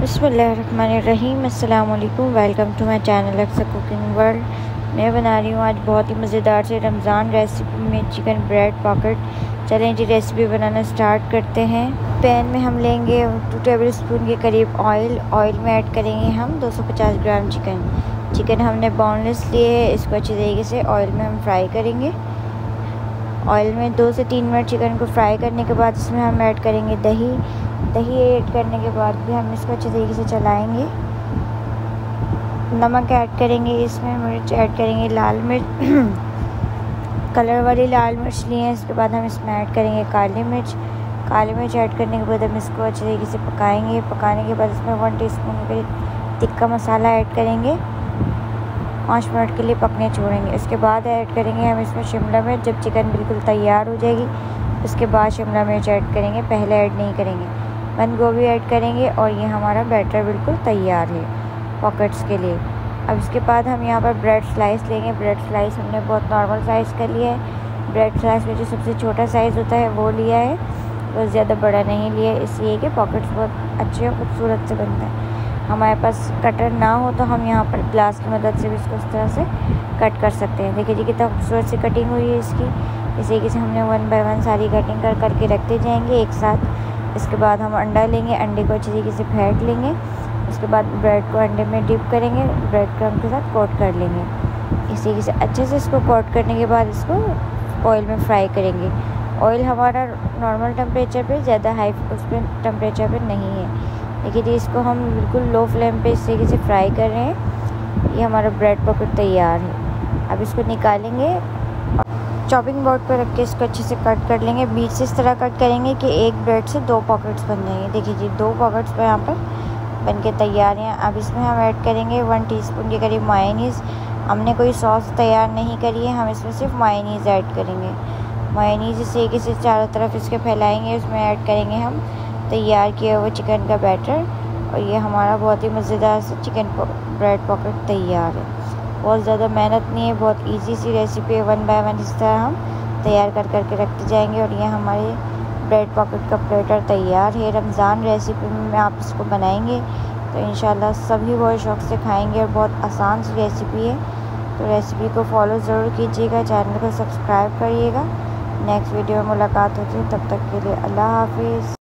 बिस्मिल्लाहिर्रहमानिर्रहीम। अस्सलाम वालेकुम। वेलकम टू माय चैनल अक्सर कुकिंग वर्ल्ड। मैं बना रही हूँ आज बहुत ही मज़ेदार से रमज़ान रेसिपी में चिकन ब्रेड पॉकेट। चलें जी रेसिपी बनाना स्टार्ट करते हैं। पैन में हम लेंगे 2 टेबल स्पून के करीब ऑयल में ऐड करेंगे हम 250 ग्राम चिकन हमने बोनलेस लिए है। इसको अच्छी तरीके से ऑयल में हम फ्राई करेंगे। ऑयल में 2 से 3 मिनट चिकन को फ्राई करने के बाद इसमें हम ऐड करेंगे दही ऐड करने के बाद भी हम इसको अच्छे तरीके से चलाएंगे। नमक ऐड करेंगे, इसमें मिर्च ऐड करेंगे, लाल मिर्च कलर वाली लाल मिर्च लिए हैं। इसके बाद हम इसमें ऐड करेंगे काली मिर्च ऐड करने के बाद हम इसको अच्छे तरीके से पकाएंगे। पकाने के बाद इसमें 1 टीस्पून के तिक्का मसाला ऐड करेंगे। 5 मिनट के लिए पकने छोड़ेंगे। इसके बाद ऐड करेंगे हम इसमें शिमला मिर्च। जब चिकन बिल्कुल तैयार हो जाएगी उसके बाद शिमला मिर्च ऐड करेंगे, पहले ऐड नहीं करेंगे। बंद गोभी ऐड करेंगे और ये हमारा बैटर बिल्कुल तैयार है पॉकेट्स के लिए। अब इसके बाद हम यहाँ पर ब्रेड स्लाइस लेंगे। ब्रेड स्लाइस हमने बहुत नॉर्मल साइज़ का लिया है। ब्रेड स्लाइस में जो सबसे छोटा साइज़ होता है वो लिया है, बहुत ज़्यादा बड़ा नहीं लिया है, इसलिए कि पॉकेट्स बहुत अच्छे और खूबसूरत से बनते हैं। हमारे पास कटर ना हो तो हम यहाँ पर ग्लास की मदद से भी इसको इस तरह से कट कर सकते हैं। देखिए जी कितना खूबसूरत सी कटिंग हुई है इसकी। इस तरीके से हमने 1 बाय 1 सारी कटिंग करके रखते जाएंगे एक साथ। इसके बाद हम अंडा लेंगे, अंडे को अच्छी तरीके से फेंट लेंगे। उसके बाद ब्रेड को अंडे में डिप करेंगे, ब्रेड क्रम्ब के साथ कोट कर लेंगे। इस तरीके से अच्छे से इसको कोट करने के बाद इसको ऑयल में फ्राई करेंगे। ऑयल हमारा नॉर्मल टेम्परेचर पे, ज़्यादा हाई उस पर टेम्परेचर पे नहीं है। देखिए जी इसको हम बिल्कुल लो फ्लेम पे इस तरीके से फ्राई कर रहे हैं। ये हमारा ब्रेड पॉकेट तैयार है। अब इसको निकालेंगे, चॉपिंग बोर्ड पर रख के इसको अच्छे से कट कर लेंगे। बीच से इस तरह कट करेंगे कि एक ब्रेड से 2 पॉकेट्स बन जाएंगे। देखिए जी 2 पॉकेट्स पर यहाँ पर बन के तैयार हैं। अब इसमें हम ऐड करेंगे 1 टीस्पून के करीब मायोनीज़। हमने कोई सॉस तैयार नहीं करी है, हम इसमें सिर्फ मायोनीज़ ऐड करेंगे। मायोनीज़ इस तरीके से चारों तरफ इसके फैलाएंगे। उसमें ऐड करेंगे हम तैयार किया हुआ चिकन का बैटर और ये हमारा बहुत ही मज़ेदार से चिकन ब्रेड पॉकेट तैयार है। बहुत ज़्यादा मेहनत नहीं है, बहुत इजी सी रेसिपी है। 1 बाय 1 इस तरह हम तैयार करके रखते जाएंगे और ये हमारे ब्रेड पॉकेट का प्लेटर तैयार है। रमज़ान रेसिपी में आप इसको बनाएंगे तो इंशाल्लाह सभी बहुत शौक़ से खाएंगे और बहुत आसान सी रेसिपी है। तो रेसिपी को फॉलो ज़रूर कीजिएगा, चैनल को सब्सक्राइब करिएगा। नेक्स्ट वीडियो में मुलाकात होती है, तब तक के लिए अल्लाह हाफिज़।